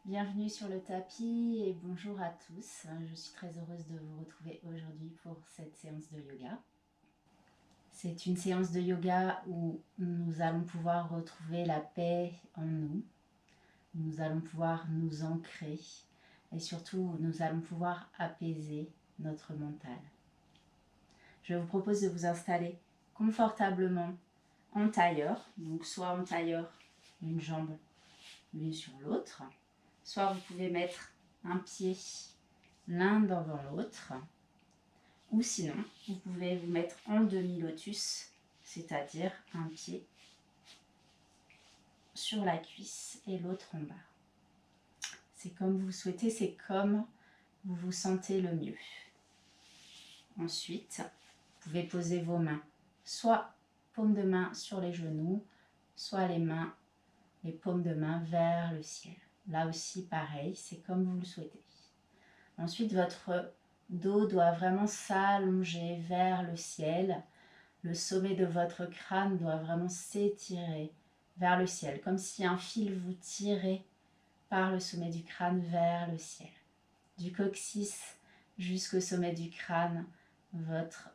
Bienvenue sur le tapis et bonjour à tous. Je suis très heureuse de vous retrouver aujourd'hui pour cette séance de yoga. C'est une séance de yoga où nous allons pouvoir retrouver la paix en nous. Nous allons pouvoir nous ancrer et surtout nous allons pouvoir apaiser notre mental. Je vous propose de vous installer confortablement en tailleur, donc soit en tailleur, une jambe l'une sur l'autre, soit vous pouvez mettre un pied l'un devant l'autre, ou sinon vous pouvez vous mettre en demi-lotus, c'est-à-dire un pied sur la cuisse et l'autre en bas. C'est comme vous souhaitez, c'est comme vous vous sentez le mieux. Ensuite, vous pouvez poser vos mains, soit paume de main sur les genoux, soit les paumes de main vers le ciel. Là aussi, pareil, c'est comme vous le souhaitez. Ensuite, votre dos doit vraiment s'allonger vers le ciel. Le sommet de votre crâne doit vraiment s'étirer vers le ciel, comme si un fil vous tirait par le sommet du crâne vers le ciel. Du coccyx jusqu'au sommet du crâne, votre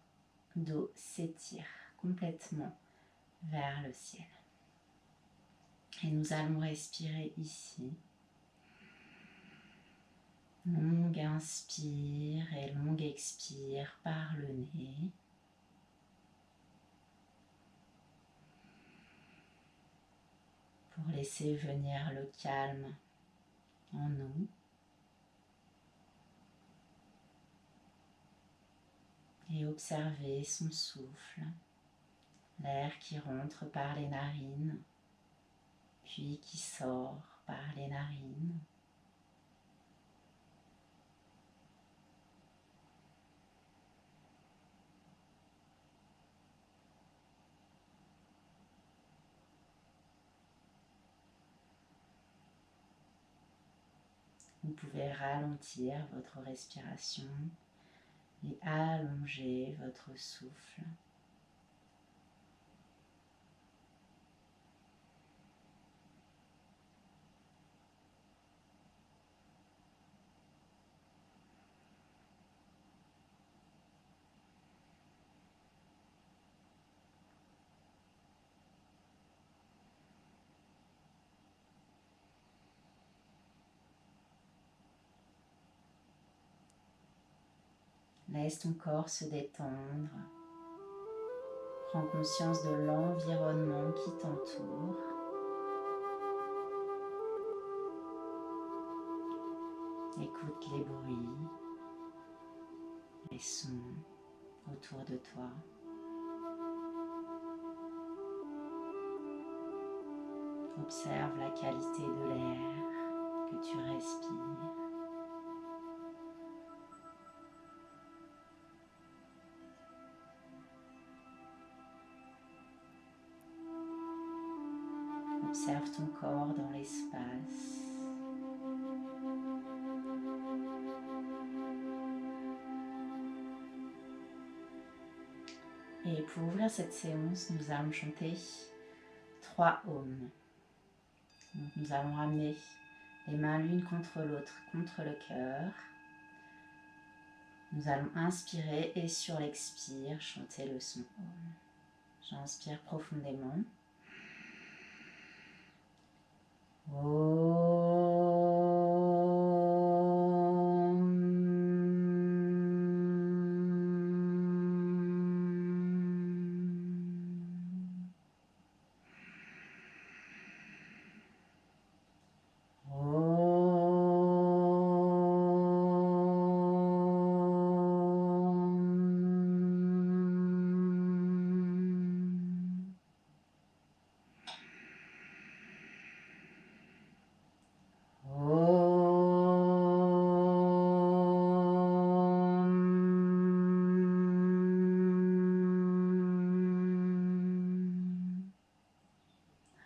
dos s'étire complètement vers le ciel. Et nous allons respirer ici. Longue inspire et longue expire par le nez. Pour laisser venir le calme en nous. Et observer son souffle, l'air qui rentre par les narines, puis qui sort par les narines. Vous pouvez ralentir votre respiration et allonger votre souffle. Laisse ton corps se détendre. Prends conscience de l'environnement qui t'entoure. Écoute les bruits, les sons autour de toi. Observe la qualité de l'air que tu respires. Observe ton corps dans l'espace. Et pour ouvrir cette séance, nous allons chanter 3 ohms. Donc nous allons ramener les mains l'une contre l'autre, contre le cœur. Nous allons inspirer et sur l'expire, chanter le son Om. J'inspire profondément.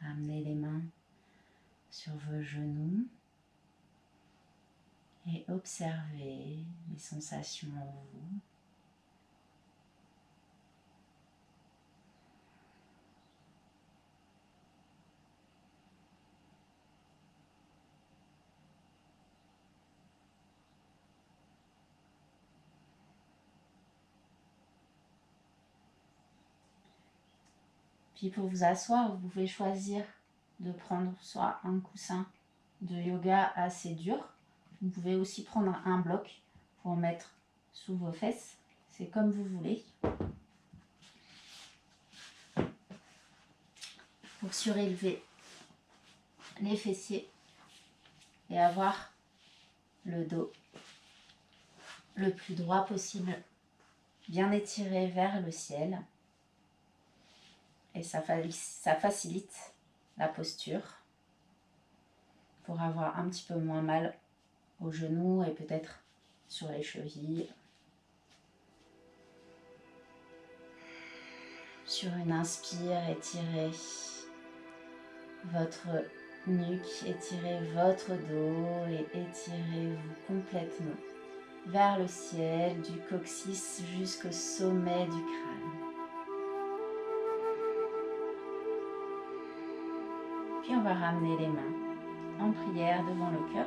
Ramenez les mains sur vos genoux et observez les sensations en vous. Puis pour vous asseoir, vous pouvez choisir de prendre soit un coussin de yoga assez dur. Vous pouvez aussi prendre un bloc pour mettre sous vos fesses. C'est comme vous voulez. Pour surélever les fessiers et avoir le dos le plus droit possible, bien étiré vers le ciel. Et ça facilite la posture pour avoir un petit peu moins mal aux genoux et peut-être sur les chevilles. Sur une inspire, étirez votre nuque, étirez votre dos et étirez-vous complètement vers le ciel, du coccyx jusqu'au sommet du crâne. Puis on va ramener les mains en prière devant le cœur.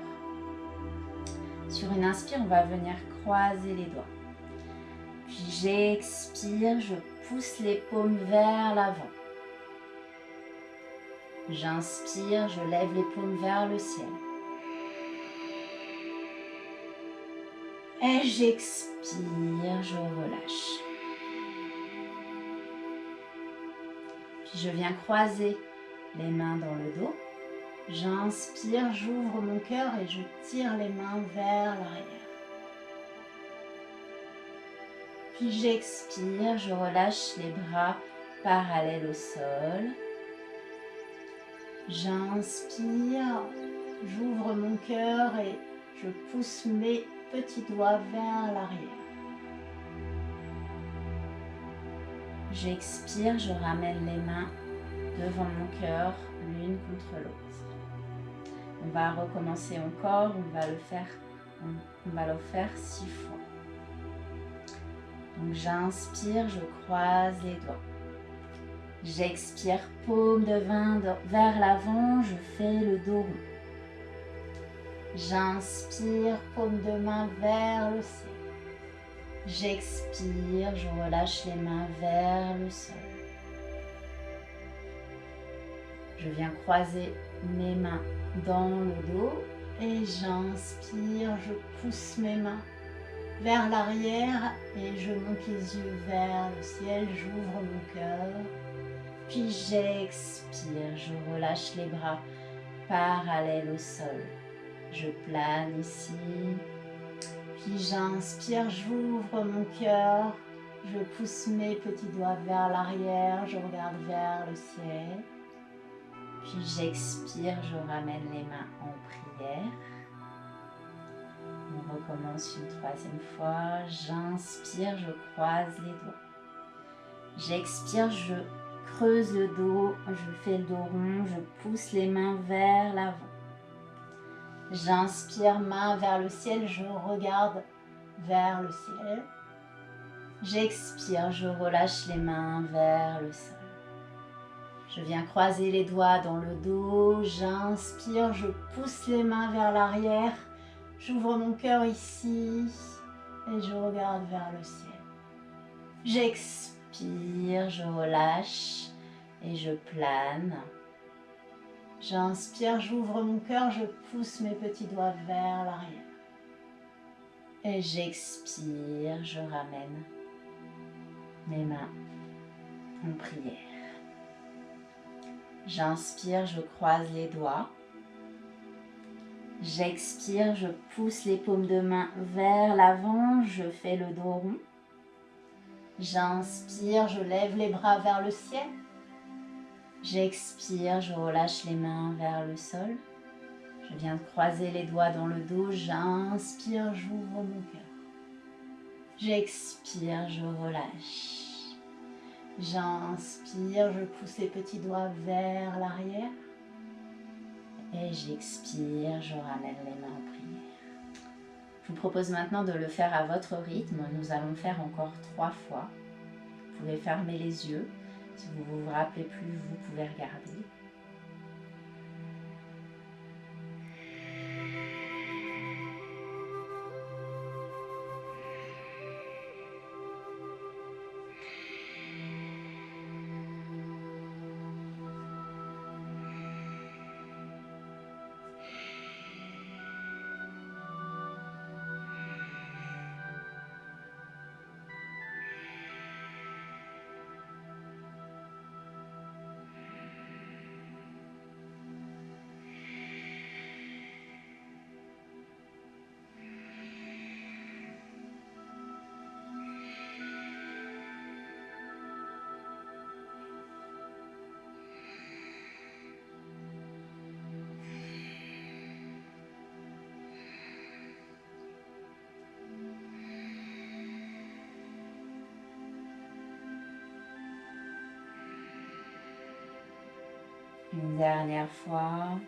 Sur une inspire, on va venir croiser les doigts. Puis j'expire, je pousse les paumes vers l'avant. J'inspire, je lève les paumes vers le ciel. Et j'expire, je relâche. Puis je viens croiser les mains dans le dos. J'inspire, j'ouvre mon cœur et je tire les mains vers l'arrière. Puis j'expire, je relâche les bras parallèles au sol. J'inspire, j'ouvre mon cœur et je pousse mes petits doigts vers l'arrière. J'expire, je ramène les mains devant mon cœur, l'une contre l'autre. On va recommencer encore, on va le faire 6 fois. Donc j'inspire, je croise les doigts. J'expire, paume de main vers l'avant, je fais le dos rond. J'inspire, paume de main vers le ciel. J'expire, je relâche les mains vers le sol. Je viens croiser mes mains dans le dos et j'inspire, je pousse mes mains vers l'arrière et je monte les yeux vers le ciel, j'ouvre mon cœur. Puis j'expire, je relâche les bras parallèles au sol. Je plane ici. Puis j'inspire, j'ouvre mon cœur. Je pousse mes petits doigts vers l'arrière, je regarde vers le ciel. Puis j'expire, je ramène les mains en prière. On recommence une 3e fois. J'inspire, je croise les doigts. J'expire, je creuse le dos, je fais le dos rond, je pousse les mains vers l'avant. J'inspire, main vers le ciel, je regarde vers le ciel. J'expire, je relâche les mains vers le sol. Je viens croiser les doigts dans le dos. J'inspire, je pousse les mains vers l'arrière. J'ouvre mon cœur ici et je regarde vers le ciel. J'expire, je relâche et je plane. J'inspire, j'ouvre mon cœur, je pousse mes petits doigts vers l'arrière. Et j'expire, je ramène mes mains en prière. J'inspire, je croise les doigts. J'expire, je pousse les paumes de main vers l'avant, je fais le dos rond. J'inspire, je lève les bras vers le ciel. J'expire, je relâche les mains vers le sol. Je viens de croiser les doigts dans le dos. J'inspire, j'ouvre mon cœur. J'expire, je relâche. J'inspire, je pousse les petits doigts vers l'arrière. Et j'expire, je ramène les mains en prière. Je vous propose maintenant de le faire à votre rythme. Nous allons faire encore 3 fois. Vous pouvez fermer les yeux. Si vous ne vous rappelez plus, vous pouvez regarder. Une dernière fois.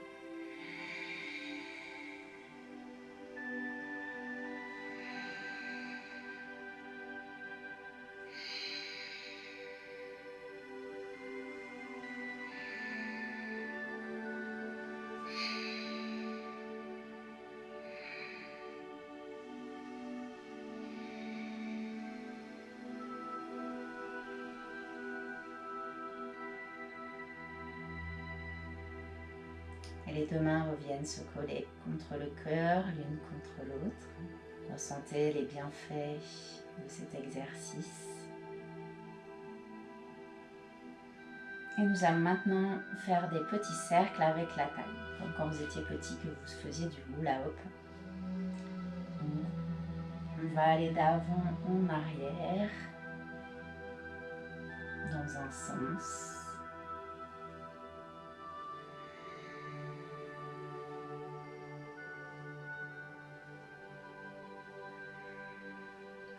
Et les deux mains reviennent se coller contre le cœur, l'une contre l'autre. Ressentez les bienfaits de cet exercice. Et nous allons maintenant faire des petits cercles avec la taille, comme quand vous étiez petit que vous faisiez du hula hoop. On va aller d'avant en arrière, dans un sens.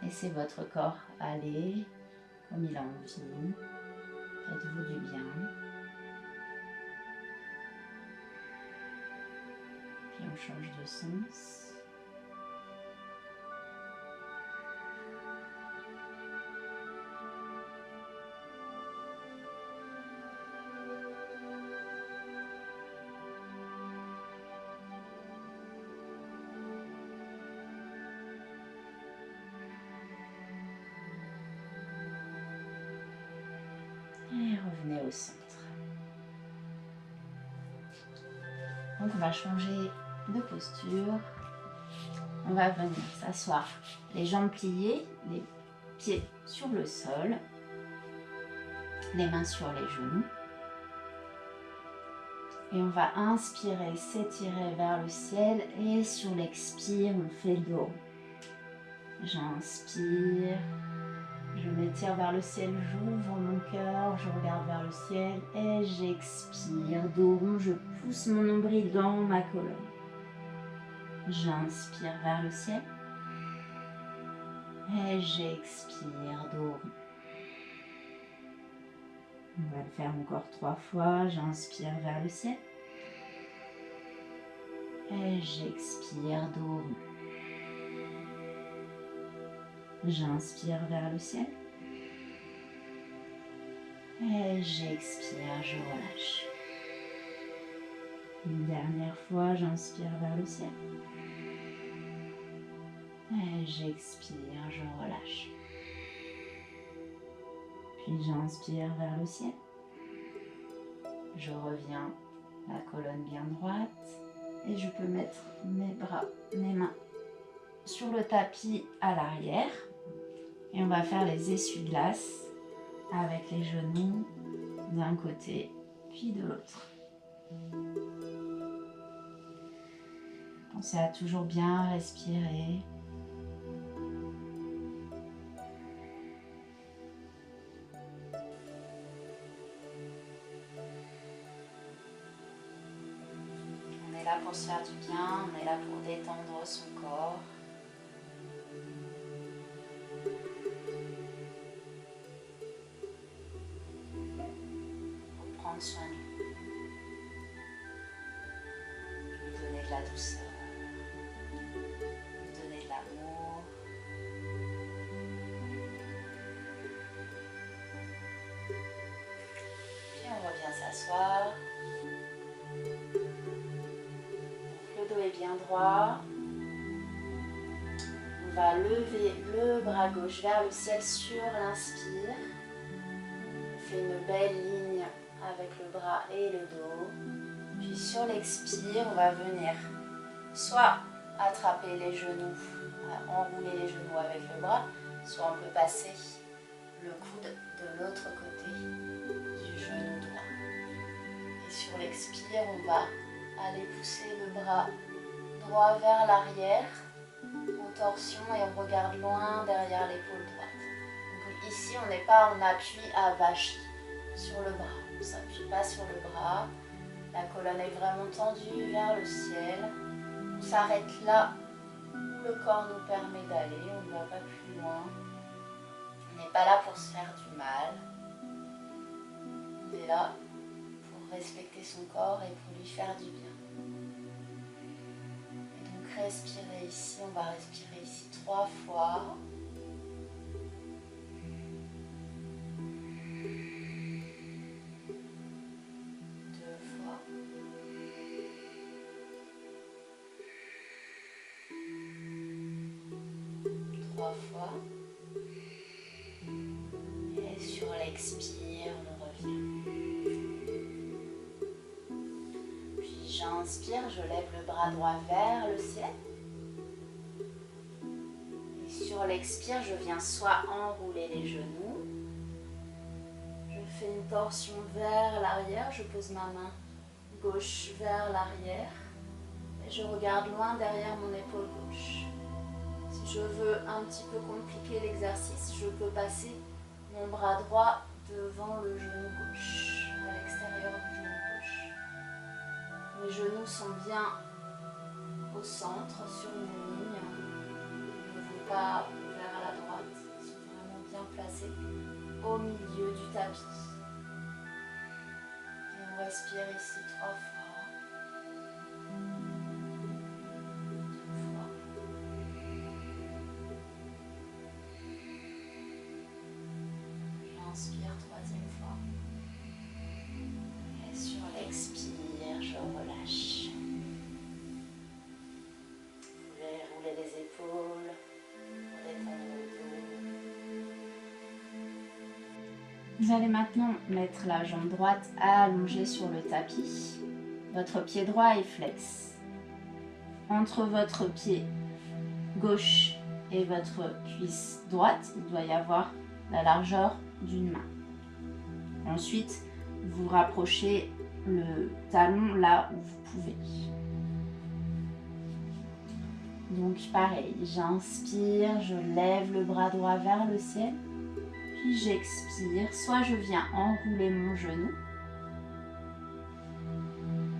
Laissez votre corps aller comme il a envie. Faites-vous du bien. Puis on change de sens. Et revenez au centre. Donc on va changer de posture. On va venir s'asseoir, les jambes pliées, les pieds sur le sol, les mains sur les genoux. Et on va inspirer, s'étirer vers le ciel et sur l'expire, on fait dos. J'inspire, je m'étire vers le ciel, j'ouvre mon cœur, je regarde vers le ciel et j'expire. Dos rond, je pousse mon nombril dans ma colonne. J'inspire vers le ciel et j'expire, dos rond. On va le faire encore 3 fois. J'inspire vers le ciel et j'expire, dos rond. J'inspire vers le ciel et j'expire, je relâche. Une dernière fois, j'inspire vers le ciel et j'expire, je relâche. Puis j'inspire vers le ciel. Je reviens, la colonne bien droite, et je peux mettre mes bras, mes mains sur le tapis à l'arrière. Et on va faire les essuie-glaces avec les genoux d'un côté puis de l'autre. Pensez à toujours bien respirer. On est là pour se faire du bien, on est là pour détendre son corps. Pour prendre soin de lui. Lui donner de la douceur. Lui donner de l'amour. Puis on revient s'asseoir. Le dos est bien droit. On va lever le bras gauche vers le ciel sur l'inspire. On fait une belle ligne avec le bras et le dos. Puis sur l'expire, on va venir soit attraper les genoux, enrouler les genoux avec le bras, soit on peut passer le coude de l'autre côté du genou droit. Et sur l'expire, on va aller pousser le bras droit vers l'arrière, en torsion, et on regarde loin derrière l'épaule droite. Donc ici, on n'est pas en appui à vache sur le bras. On ne s'appuie pas sur le bras. La colonne est vraiment tendue vers le ciel. On s'arrête là où le corps nous permet d'aller. On ne va pas plus loin. On n'est pas là pour se faire du mal. On est là pour respecter son corps et pour lui faire du bien. Et donc respirez ici, on va respirer ici 3 fois. Fois. Et sur l'expire, on revient. Puis j'inspire, je lève le bras droit vers le ciel. Et sur l'expire, je viens soit enrouler les genoux. Je fais une torsion vers l'arrière, je pose ma main gauche vers l'arrière. Et je regarde loin derrière mon épaule gauche. Si je veux un petit peu compliquer l'exercice, je peux passer mon bras droit devant le genou gauche, à l'extérieur du genou gauche. Mes genoux sont bien au centre, sur une ligne. Ils ne vont pas vers la droite, ils sont vraiment bien placés au milieu du tapis. Et on respire ici 3 fois. Inspire 3e fois. Et sur l'expire, je relâche. Vous pouvez rouler les épaules pour détendre le dos. Vous allez maintenant mettre la jambe droite allongée sur le tapis. Votre pied droit est flex. Entre votre pied gauche et votre cuisse droite, il doit y avoir la largeur d'une main. Ensuite, vous rapprochez le talon là où vous pouvez. Donc pareil, j'inspire, je lève le bras droit vers le ciel, puis j'expire, soit je viens enrouler mon genou,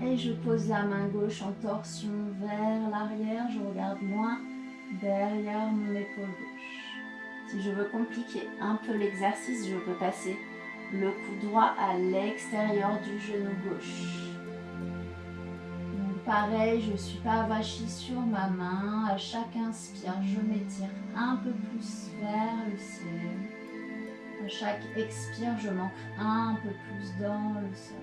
et je pose la main gauche en torsion vers l'arrière, je regarde loin derrière mon épaule gauche. Si je veux compliquer un peu l'exercice, je peux passer le cou droit à l'extérieur du genou gauche. Donc pareil, je ne suis pas avachie sur ma main. À chaque inspire, je m'étire un peu plus vers le ciel. À chaque expire, je m'ancre un peu plus dans le sol.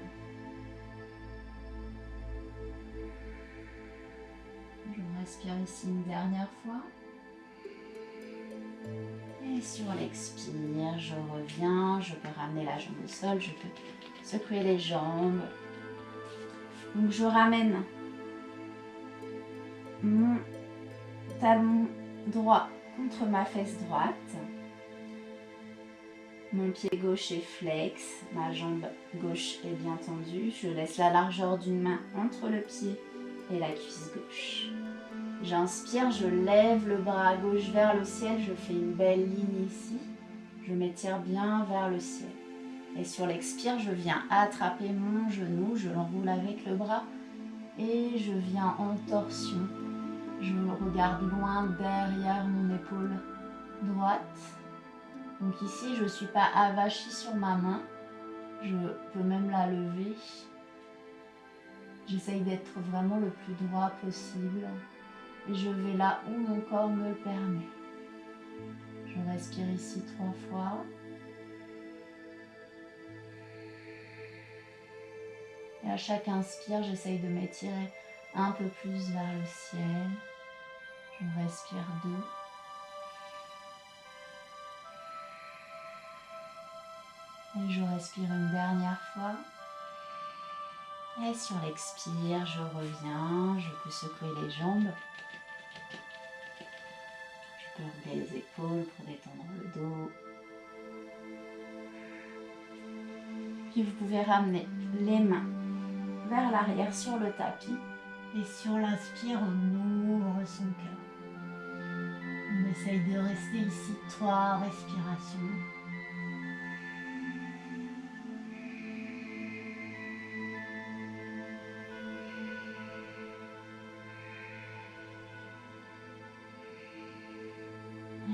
Je respire ici une dernière fois. Et sur l'expire, je reviens, je peux ramener la jambe au sol, je peux secouer les jambes. Donc je ramène mon talon droit contre ma fesse droite. Mon pied gauche est flex, ma jambe gauche est bien tendue. Je laisse la largeur d'une main entre le pied et la cuisse gauche. J'inspire, je lève le bras gauche vers le ciel, je fais une belle ligne ici. Je m'étire bien vers le ciel. Et sur l'expire, je viens attraper mon genou, je l'enroule avec le bras et je viens en torsion. Je regarde loin derrière mon épaule droite. Donc ici, je ne suis pas avachie sur ma main. Je peux même la lever. J'essaye d'être vraiment le plus droit possible. Et je vais là où mon corps me le permet. Je respire ici 3 fois. Et à chaque inspire, j'essaye de m'étirer un peu plus vers le ciel. Je respire 2. Et je respire une dernière fois. Et sur l'expire, je reviens. Je peux secouer les jambes. Je peux rouler les épaules pour détendre le dos. Puis vous pouvez ramener les mains vers l'arrière sur le tapis. Et sur l'inspire, on ouvre son cœur. On essaye de rester ici 3 respirations.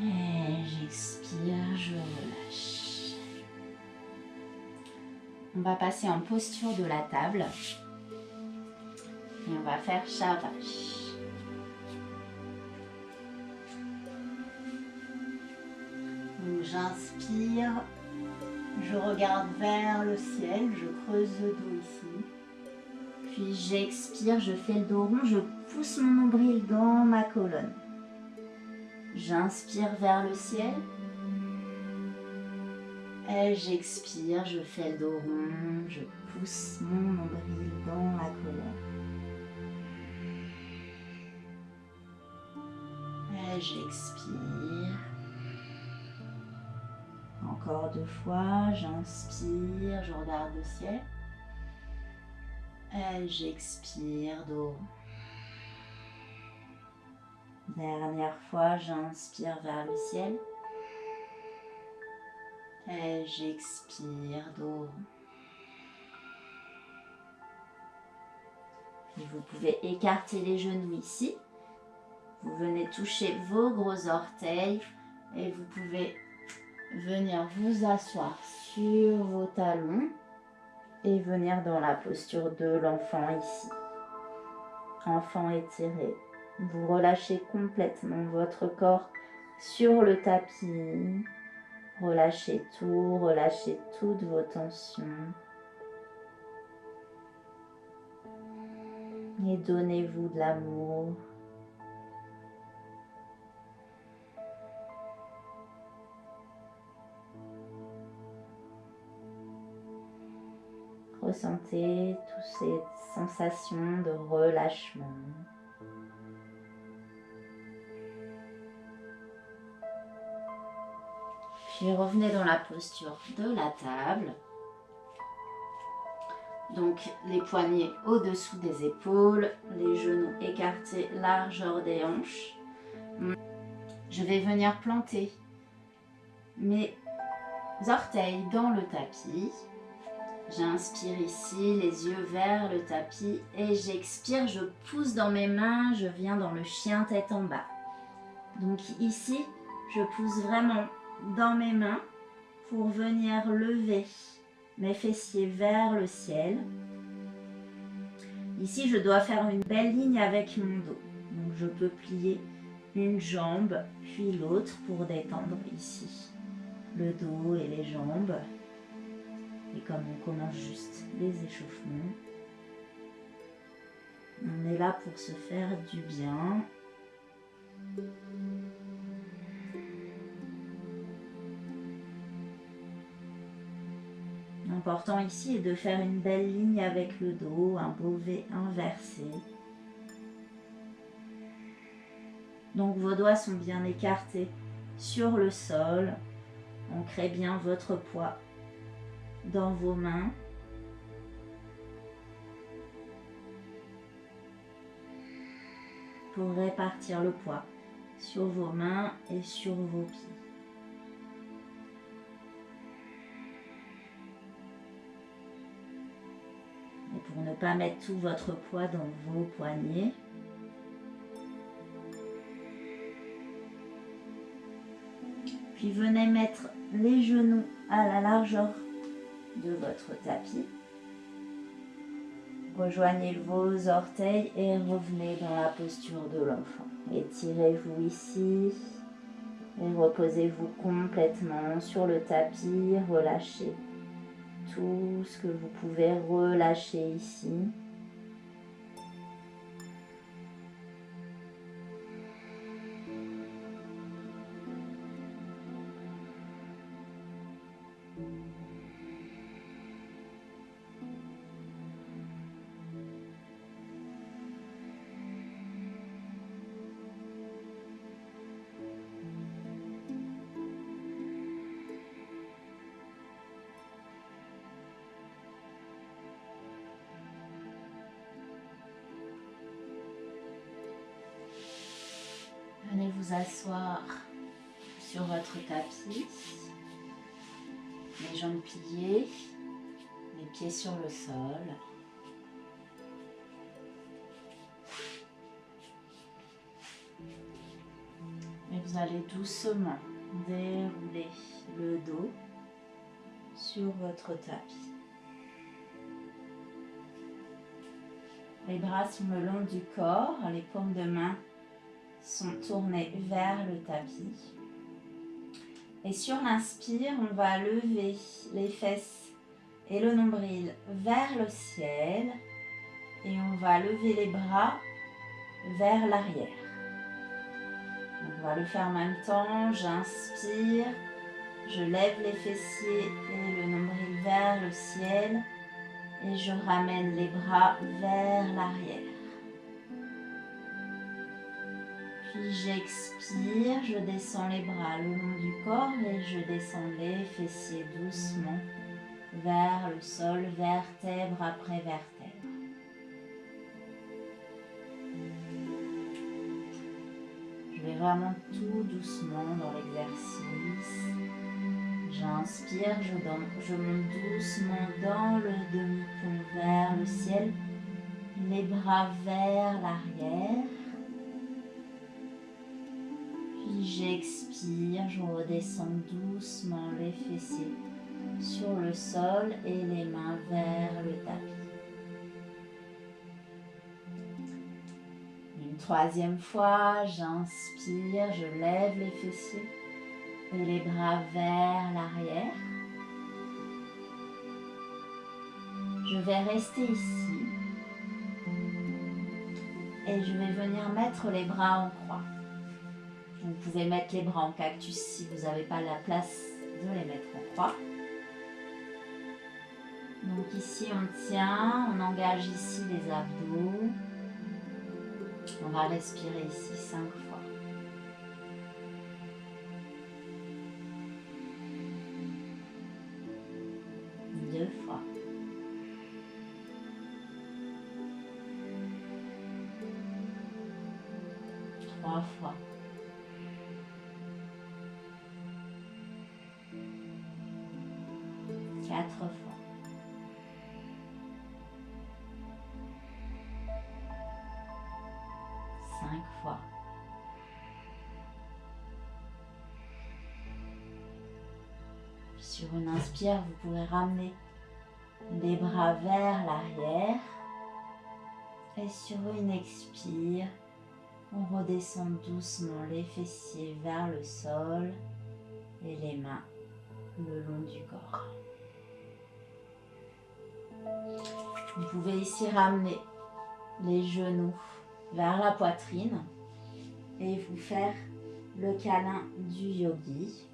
Et j'expire, je relâche. On va passer en posture de la table et on va faire chat vache. Donc j'inspire, je regarde vers le ciel, je creuse le dos ici. Puis j'expire, je fais le dos rond, je pousse mon nombril dans ma colonne. J'inspire vers le ciel. Et j'expire, je fais le dos rond, je pousse mon nombril dans la colonne. Et j'expire. Encore 2 fois, j'inspire, je regarde le ciel. Et j'expire, dos rond. Dernière fois, j'inspire vers le ciel. Et j'expire, dos rond. Et vous pouvez écarter les genoux ici. Vous venez toucher vos gros orteils et vous pouvez venir vous asseoir sur vos talons et venir dans la posture de l'enfant ici. Enfant étiré. Vous relâchez complètement votre corps sur le tapis. Relâchez toutes vos tensions. Et donnez-vous de l'amour. Ressentez toutes ces sensations de relâchement. Puis revenez dans la posture de la table. Donc les poignets au-dessous des épaules, les genoux écartés, largeur des hanches. Je vais venir planter mes orteils dans le tapis. J'inspire ici, les yeux vers le tapis et j'expire, je pousse dans mes mains, je viens dans le chien tête en bas. Donc ici, je pousse vraiment dans mes mains pour venir lever mes fessiers vers le ciel. Ici, je dois faire une belle ligne avec mon dos. Donc je peux plier une jambe puis l'autre pour détendre ici le dos et les jambes. Et comme on commence juste les échauffements, on est là pour se faire du bien. L'important ici est de faire une belle ligne avec le dos, un beau V inversé. Donc vos doigts sont bien écartés sur le sol. Ancrez bien votre poids dans vos mains. Pour répartir le poids sur vos mains et sur vos pieds. Et pour ne pas mettre tout votre poids dans vos poignets, puis venez mettre les genoux à la largeur de votre tapis. Rejoignez vos orteils et revenez dans la posture de l'enfant. Étirez-vous ici et reposez-vous complètement sur le tapis. Relâchez tout ce que vous pouvez relâcher ici. Venez vous asseoir sur votre tapis, les jambes pliées, les pieds sur le sol. Et vous allez doucement dérouler le dos sur votre tapis. Les bras sont le long du corps, les paumes de main sont tournées vers le tapis. Et sur l'inspire, on va lever les fesses et le nombril vers le ciel. Et on va lever les bras vers l'arrière. On va le faire en même temps. J'inspire, je lève les fessiers et le nombril vers le ciel. Et je ramène les bras vers l'arrière. Puis j'expire, je descends les bras le long du corps et je descends les fessiers doucement vers le sol, vertèbre après vertèbre. Je vais vraiment tout doucement dans l'exercice. J'inspire, je monte doucement dans le demi-pont vers le ciel, les bras vers l'arrière. Puis j'expire, je redescends doucement les fessiers sur le sol et les mains vers le tapis. Une troisième fois, j'inspire, je lève les fessiers et les bras vers l'arrière. Je vais rester ici et je vais venir mettre les bras en croix. Vous pouvez mettre les bras en cactus si vous n'avez pas la place de les mettre en croix. Donc ici on tient, on engage ici les abdos. On va respirer ici 5 fois. Deux fois. Trois fois. 4 fois. 5 fois. Sur une inspire, vous pouvez ramener les bras vers l'arrière. Et sur une expire, on redescend doucement les fessiers vers le sol et les mains le long du corps. Vous pouvez ici ramener les genoux vers la poitrine et vous faire le câlin du yogi.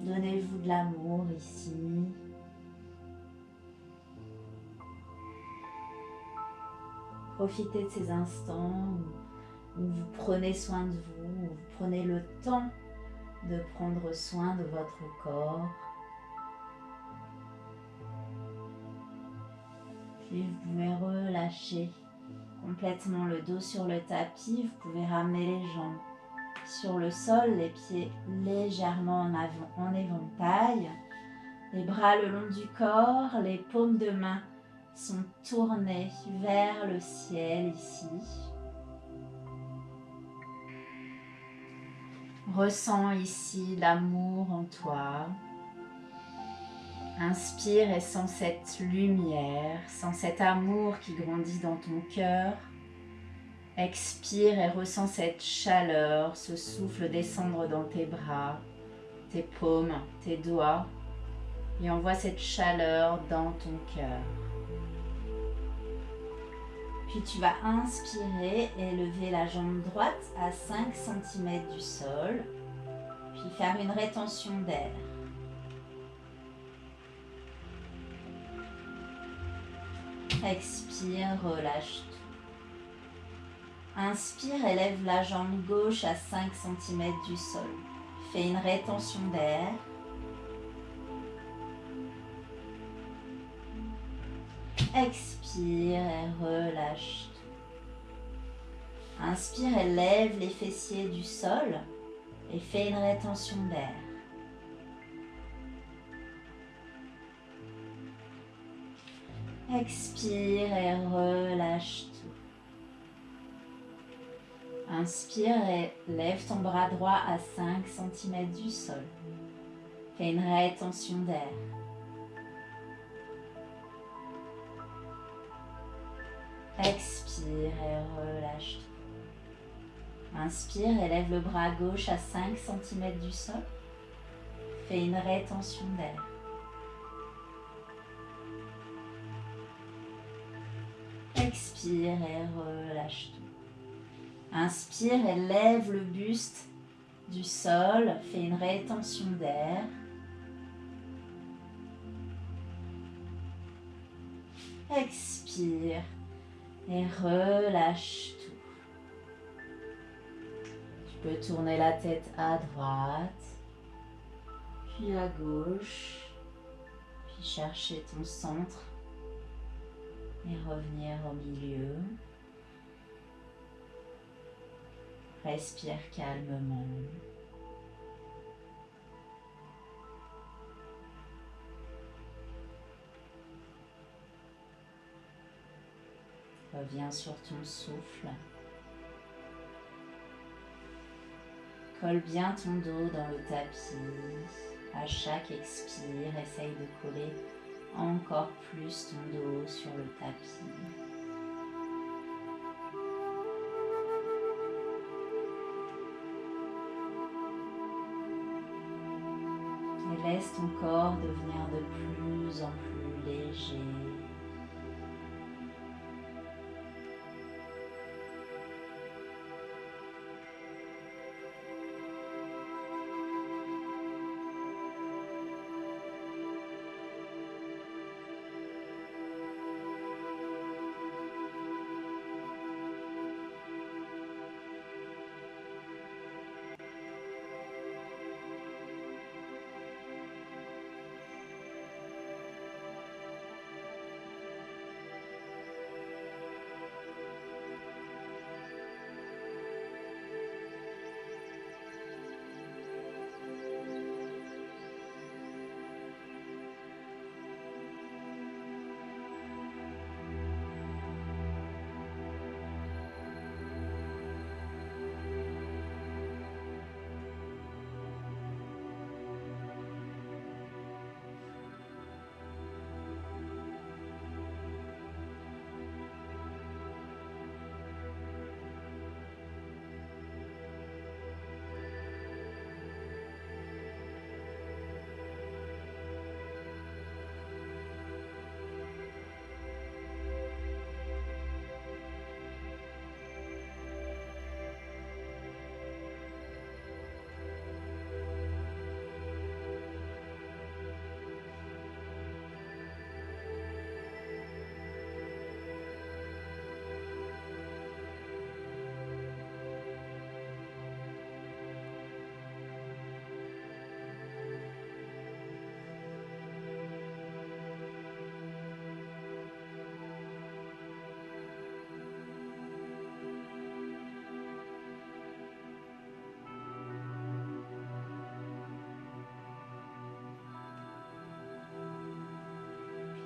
Donnez-vous de l'amour ici. Profitez de ces instants où vous prenez soin de vous, où vous prenez le temps de prendre soin de votre corps. Puis vous pouvez relâcher complètement le dos sur le tapis. Vous pouvez ramener les jambes sur le sol, les pieds légèrement en éventail. Les bras le long du corps, les paumes de main sont tournées vers le ciel ici. Ressens ici l'amour en toi. Inspire et sens cette lumière, sens cet amour qui grandit dans ton cœur. Expire et ressens cette chaleur, ce souffle descendre dans tes bras, tes paumes, tes doigts. Et envoie cette chaleur dans ton cœur. Puis tu vas inspirer et lever la jambe droite à 5 cm du sol. Puis faire une rétention d'air. Expire, relâche tout. Inspire et lève la jambe gauche à 5 cm du sol. Fais une rétention d'air. Expire et relâche tout. Inspire et lève les fessiers du sol et fais une rétention d'air. Expire et relâche tout. Inspire et lève ton bras droit à 5 cm du sol. Fais une rétention d'air. Expire et relâche tout. Inspire et lève le bras gauche à 5 cm du sol. Fais une rétention d'air. Expire et relâche tout. Inspire et lève le buste du sol. Fais une rétention d'air. Expire et relâche tout. Tu peux tourner la tête à droite, puis à gauche, puis chercher ton centre et revenir au milieu. Respire calmement. Reviens sur ton souffle. Colle bien ton dos dans le tapis. À chaque expire, essaye de coller encore plus ton dos sur le tapis. Et laisse ton corps devenir de plus en plus léger.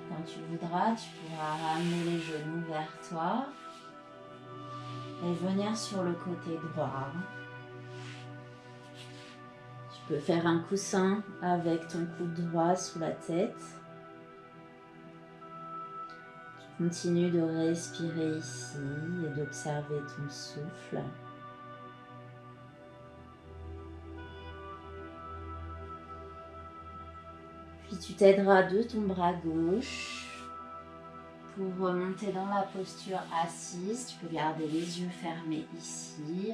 Quand tu voudras, tu pourras ramener les genoux vers toi et venir sur le côté droit. Tu peux faire un coussin avec ton coude droit sous la tête. Tu continues de respirer ici et d'observer ton souffle. Puis tu t'aideras de ton bras gauche pour remonter dans la posture assise. Tu peux garder les yeux fermés ici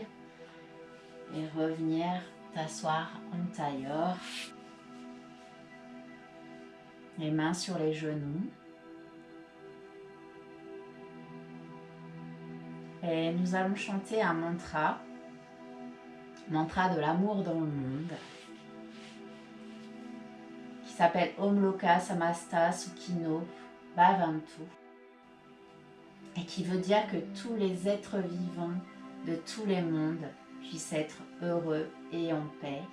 et revenir t'asseoir en tailleur. Les mains sur les genoux. Et nous allons chanter un mantra de l'amour dans le monde, qui s'appelle Om Loka Samasta Sukhino Bhavantu, et qui veut dire que tous les êtres vivants de tous les mondes puissent être heureux et en paix.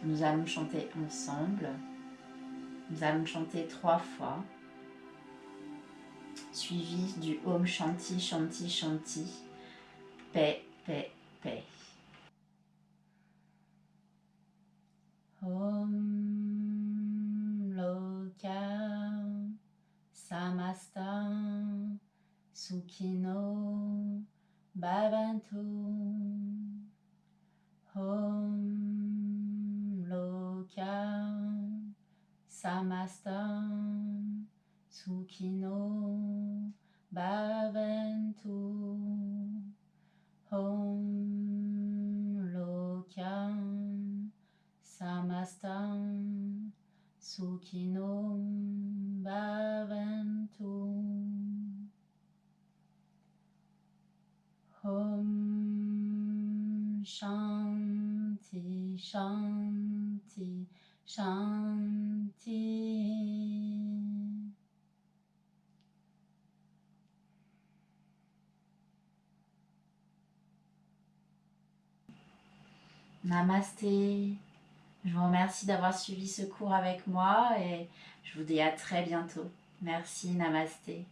Nous allons chanter ensemble. Nous allons chanter 3 fois, suivi du Om Shanti Shanti Shanti, paix, paix, paix. Om Loka Samasta Sukhino Bhavantu. Om Loka Samasta Sukhino Bhavantu. Om Loka Samastam Sukhino Bhavantu. Om Shanti Shanti Shanti. Namasté. Je vous remercie d'avoir suivi ce cours avec moi et je vous dis à très bientôt. Merci, namasté.